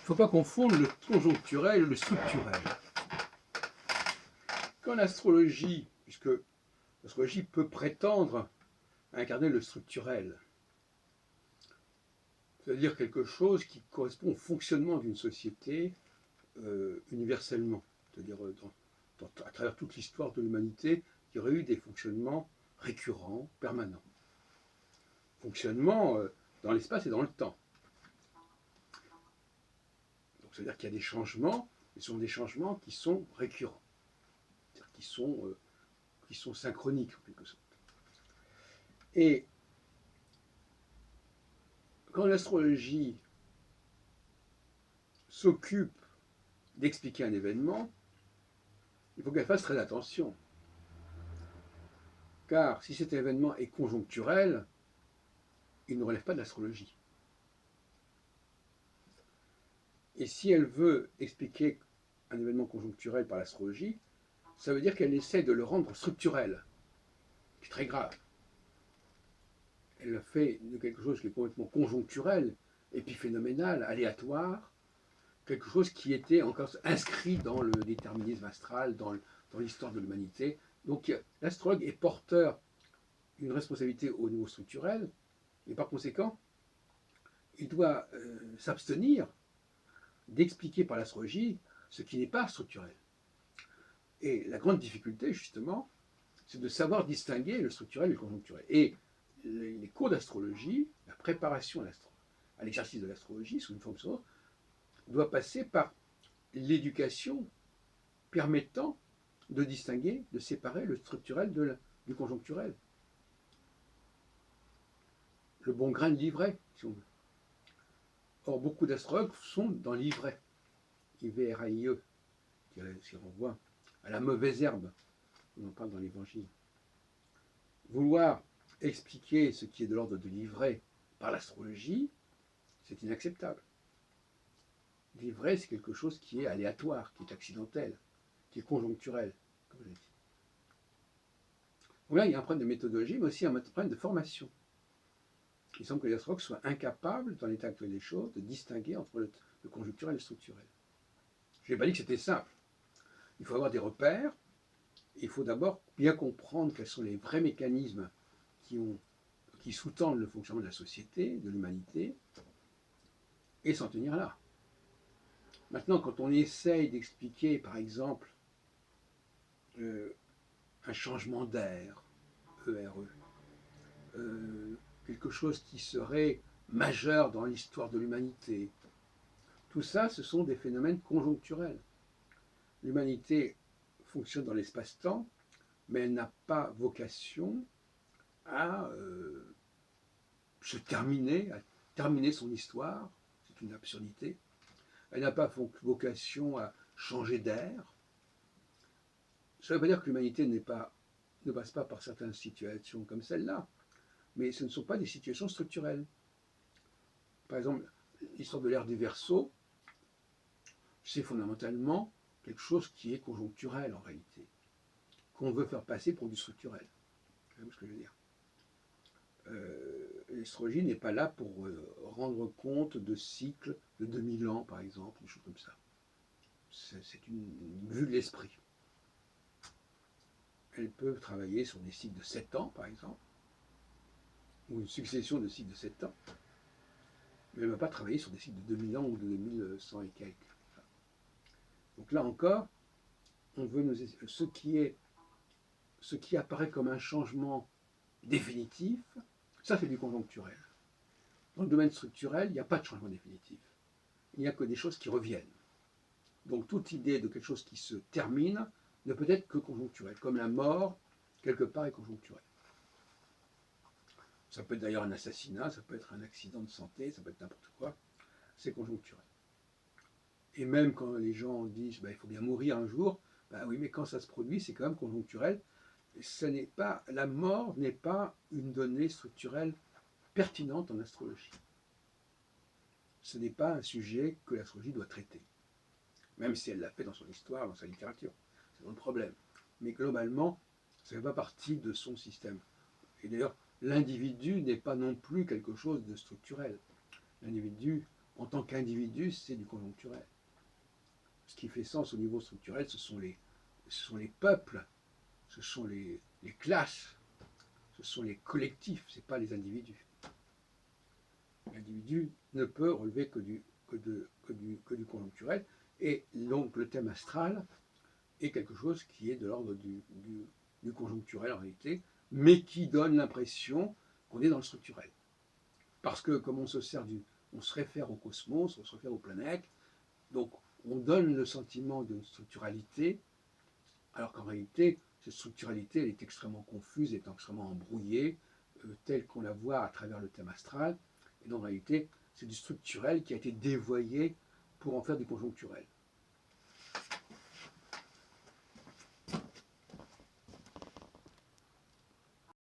faut pas confondre le conjoncturel et le structurel. Quand l'astrologie, puisque l'astrologie peut prétendre à incarner le structurel, c'est-à-dire quelque chose qui correspond au fonctionnement d'une société universellement, c'est-à-dire à travers toute l'histoire de l'humanité, il y aurait eu des fonctionnements récurrents, permanents. Fonctionnement dans l'espace et dans le temps. Donc, c'est-à-dire qu'il y a des changements, mais ce sont des changements qui sont récurrents, c'est-à-dire qui sont synchroniques en quelque sorte. Et quand l'astrologie s'occupe d'expliquer un événement, il faut qu'elle fasse très attention. Car si cet événement est conjoncturel, il ne relève pas de l'astrologie. Et si elle veut expliquer un événement conjoncturel par l'astrologie, ça veut dire qu'elle essaie de le rendre structurel, qui est très grave. Elle fait de quelque chose qui est complètement conjoncturel, épiphénoménal, aléatoire, quelque chose qui était encore inscrit dans le déterminisme astral, dans l'histoire de l'humanité. Donc l'astrologue est porteur d'une responsabilité au niveau structurel, et par conséquent, il doit s'abstenir d'expliquer par l'astrologie ce qui n'est pas structurel. Et la grande difficulté, justement, c'est de savoir distinguer le structurel et le conjoncturel. Et les cours d'astrologie, la préparation à l'exercice de l'astrologie, sous une forme ou doit passer par l'éducation permettant de distinguer, de séparer le structurel du conjoncturel. Le bon grain de l'ivraie, si on veut. Or, beaucoup d'astrologues sont dans l'ivraie, I-V-R-A-I-E, qui renvoie à la mauvaise herbe, on en parle dans l'Évangile. Vouloir expliquer ce qui est de l'ordre de l'ivraie par l'astrologie, c'est inacceptable. L'ivraie, c'est quelque chose qui est aléatoire, qui est accidentel, qui est conjoncturel, comme je l'ai dit. Donc là, il y a un problème de méthodologie, mais aussi un problème de formation. Il semble que les astrologues soient incapables, dans l'état actuel des choses, de distinguer entre le conjoncturel et le structurel. Je n'ai pas dit que c'était simple. Il faut avoir des repères. Il faut d'abord bien comprendre quels sont les vrais mécanismes qui sous-tendent le fonctionnement de la société, de l'humanité, et s'en tenir là. Maintenant, quand on essaye d'expliquer, par exemple, un changement d'air, ERE, quelque chose qui serait majeur dans l'histoire de l'humanité, tout ça, ce sont des phénomènes conjoncturels. L'humanité fonctionne dans l'espace-temps, mais elle n'a pas vocation à se terminer, à terminer son histoire. C'est une absurdité. Elle n'a pas vocation à changer d'air. Ça ne veut pas dire que l'humanité ne passe pas par certaines situations comme celle-là, mais ce ne sont pas des situations structurelles. Par exemple, l'histoire de l'ère du Verseau, c'est fondamentalement quelque chose qui est conjoncturel en réalité, qu'on veut faire passer pour du structurel. C'est ce que je veux dire. L'astrologie n'est pas là pour rendre compte de cycles de 2000 ans, par exemple, des choses comme ça. C'est une vue de l'esprit. Elle peut travailler sur des cycles de 7 ans, par exemple, ou une succession de cycles de 7 ans, mais elle ne va pas travailler sur des cycles de 2000 ans ou de 2100 et quelques. Donc là encore, on veut ce qui apparaît comme un changement définitif, ça c'est du conjoncturel. Dans le domaine structurel, il n'y a pas de changement définitif. Il n'y a que des choses qui reviennent. Donc toute idée de quelque chose qui se termine ne peut être que conjoncturelle, comme la mort, quelque part, est conjoncturelle. Ça peut être d'ailleurs un assassinat, ça peut être un accident de santé, ça peut être n'importe quoi, c'est conjoncturel. Et même quand les gens disent il faut bien mourir un jour, oui, mais quand ça se produit, c'est quand même conjoncturel. La mort n'est pas une donnée structurelle pertinente en astrologie. Ce n'est pas un sujet que l'astrologie doit traiter, même si elle l'a fait dans son histoire, dans sa littérature. C'est un problème. Mais globalement, ça ne fait pas partie de son système. Et d'ailleurs, l'individu n'est pas non plus quelque chose de structurel. L'individu, en tant qu'individu, c'est du conjoncturel. Ce qui fait sens au niveau structurel, ce sont les peuples, ce sont les classes, ce sont les collectifs, ce n'est pas les individus. L'individu ne peut relever que du conjoncturel, et donc le thème astral est quelque chose qui est de l'ordre du conjoncturel en réalité, mais qui donne l'impression qu'on est dans le structurel. Parce que comme on se réfère au cosmos, on se réfère aux planètes, donc on donne le sentiment d'une structuralité, alors qu'en réalité, cette structuralité, elle est extrêmement confuse, elle est extrêmement embrouillée, telle qu'on la voit à travers le thème astral. Et donc en réalité, c'est du structurel qui a été dévoyé pour en faire du conjoncturel.